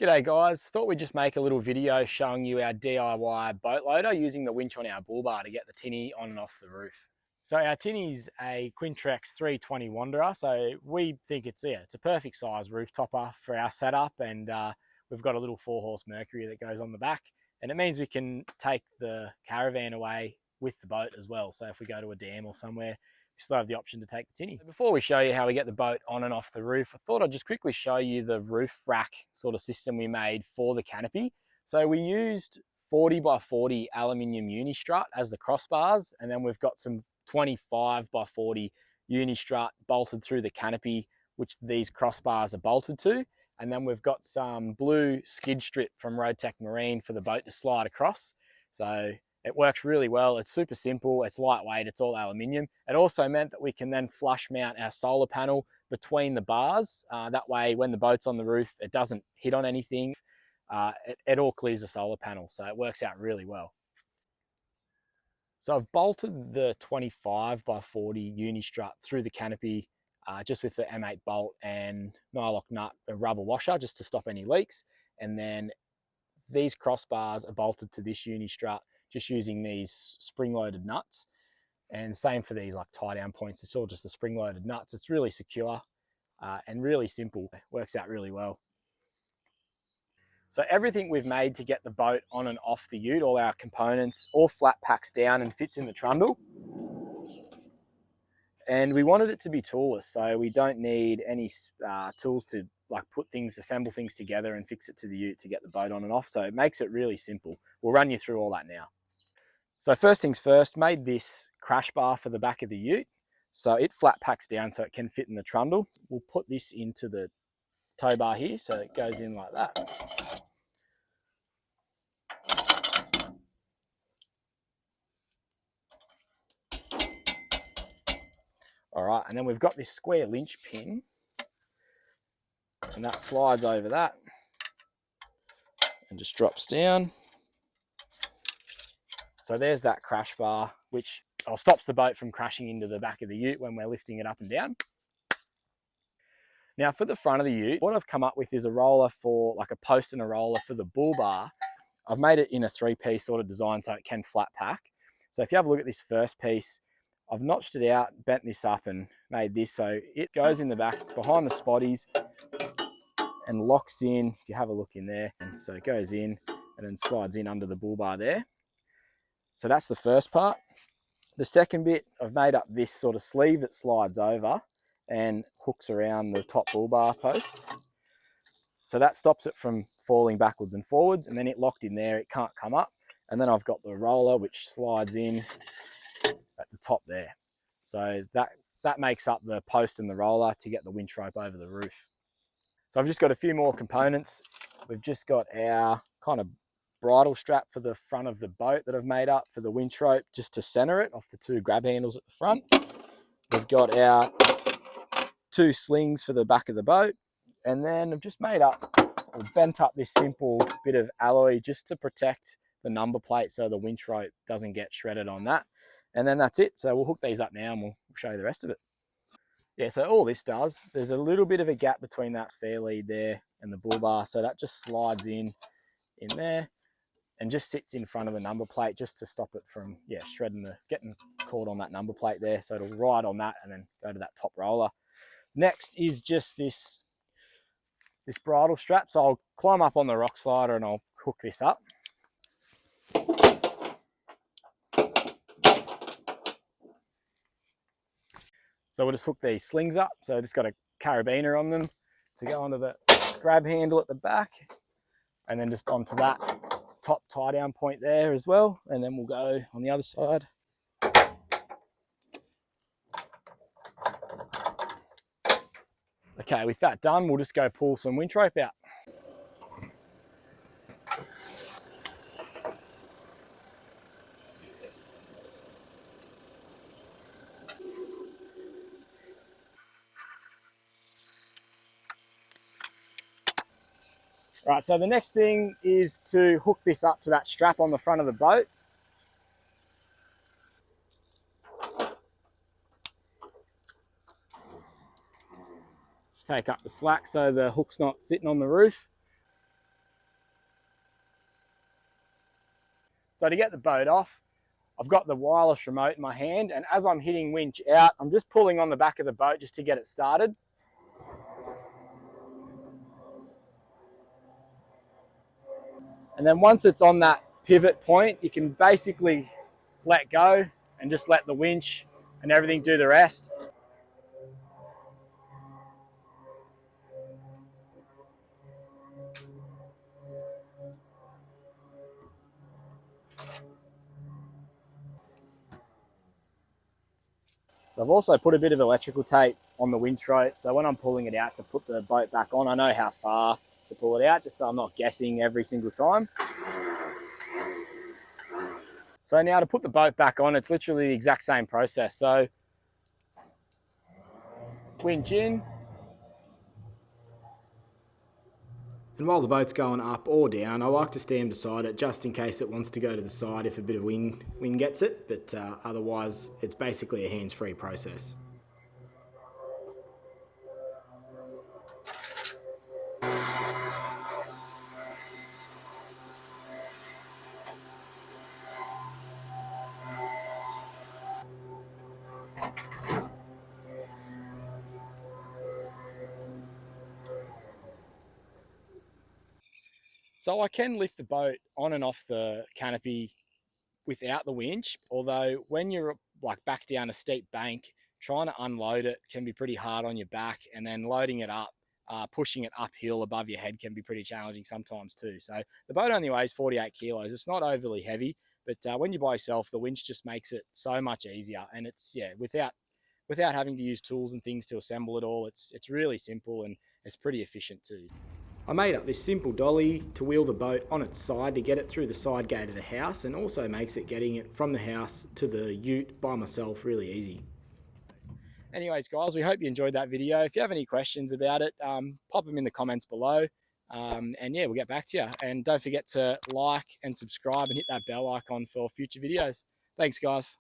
G'day guys, thought we'd just make a little video showing you our DIY boat loader using the winch on our Bullbar to get the tinny on and off the roof. So our tinny's a Quintrex 320 Wanderer, so we think it's a perfect size roof topper for our setup, and we've got a little 4-horse Mercury that goes on the back, and it means we can take the caravan away with the boat as well. So if we go to a dam or somewhere, we still have the option to take the tinny. Before we show you how we get the boat on and off the roof, I thought I'd just quickly show you the roof rack sort of system we made for the Canopy. So we used 40 by 40 aluminium uni-strut as the crossbars, and then we've got some 25 by 40 uni-strut bolted through the Canopy, which these crossbars are bolted to. And then we've got some blue skid strip from Roadtech Marine for the boat to slide across. So it works really well. It's super simple, it's lightweight, it's all aluminium. It also meant that we can then flush mount our solar panel between the bars. That way, when the boat's on the roof, it doesn't hit on anything. It all clears the solar panel, so it works out really well. So I've bolted the 25 by 40 uni-strut through the Canopy just with the M8 bolt and nylock nut and rubber washer just to stop any leaks. And then these crossbars are bolted to this uni-strut just using these spring-loaded nuts. And same for these like tie-down points. It's all just the spring-loaded nuts. It's really secure and really simple. It works out really well. So everything we've made to get the boat on and off the ute, all our components, all flat packs down and fits in the trundle. And we wanted it to be toolless, so we don't need any tools to like assemble things together and fix it to the ute to get the boat on and off. So it makes it really simple. We'll run you through all that now. So first things first, made this crash bar for the back of the ute. So it flat packs down so it can fit in the trundle. We'll put this into the tow bar here, so it goes in like that. All right, and then we've got this square linch pin, and that slides over that and just drops down. So there's that crash bar, which stops the boat from crashing into the back of the ute when we're lifting it up and down. Now for the front of the ute, what I've come up with is a roller for like a post and a roller for the Bullbar. I've made it in a 3-piece sort of design so it can flat pack. So if you have a look at this first piece, I've notched it out, bent this up and made this so it goes in the back behind the spotties and locks in, if you have a look in there. And so it goes in and then slides in under the Bullbar there. So that's the first part. The second bit, I've made up this sort of sleeve that slides over and hooks around the top Bullbar post. So that stops it from falling backwards and forwards, and then it locked in there, it can't come up. And then I've got the roller which slides in at the top there. So that makes up the post and the roller to get the winch rope over the roof. So I've just got a few more components. We've just got our kind of bridle strap for the front of the boat that I've made up for the winch rope just to center it off the 2 grab handles at the front. We've got our 2 slings for the back of the boat, and then I've just made up or bent up this simple bit of alloy just to protect the number plate so the winch rope doesn't get shredded on that. And then that's it. So we'll hook these up now and we'll show you the rest of it. Yeah, so all this does, there's a little bit of a gap between that fair lead there and the Bullbar, so that just slides in there and just sits in front of the number plate just to stop it from getting caught on that number plate there. So it'll ride on that and then go to that top roller. Next is just this bridle strap. So I'll climb up on the rock slider and I'll hook this up. So we'll just hook these slings up. So I've just got a carabiner on them to go onto the grab handle at the back, and then just onto that top tie down point there as well. And then we'll go on the other side. Okay, with that done, we'll just go pull some winch rope out. Right, so the next thing is to hook this up to that strap on the front of the boat. Just take up the slack so the hook's not sitting on the roof. So to get the boat off, I've got the wireless remote in my hand, and as I'm hitting winch out, I'm just pulling on the back of the boat just to get it started. And then once it's on that pivot point, you can basically let go and just let the winch and everything do the rest. So I've also put a bit of electrical tape on the winch rope, so when I'm pulling it out to put the boat back on, I know how far to pull it out, just so I'm not guessing every single time. So now to put the boat back on, it's literally the exact same process. So winch in, and while the boat's going up or down, I like to stand beside it just in case it wants to go to the side if a bit of wind gets it, but otherwise it's basically a hands-free process. So I can lift the boat on and off the canopy without the winch, although when you're like back down a steep bank, trying to unload it can be pretty hard on your back, and then loading it up, pushing it uphill above your head can be pretty challenging sometimes too. So the boat only weighs 48 kilos. It's not overly heavy, but when you're by yourself, the winch just makes it so much easier. And it's, yeah, without having to use tools and things to assemble it all, it's really simple and it's pretty efficient too. I made up this simple dolly to wheel the boat on its side to get it through the side gate of the house, and also makes it getting it from the house to the ute by myself really easy. Anyways, guys, we hope you enjoyed that video. If you have any questions about it, pop them in the comments below. And yeah, we'll get back to you. And don't forget to like and subscribe and hit that bell icon for future videos. Thanks, guys.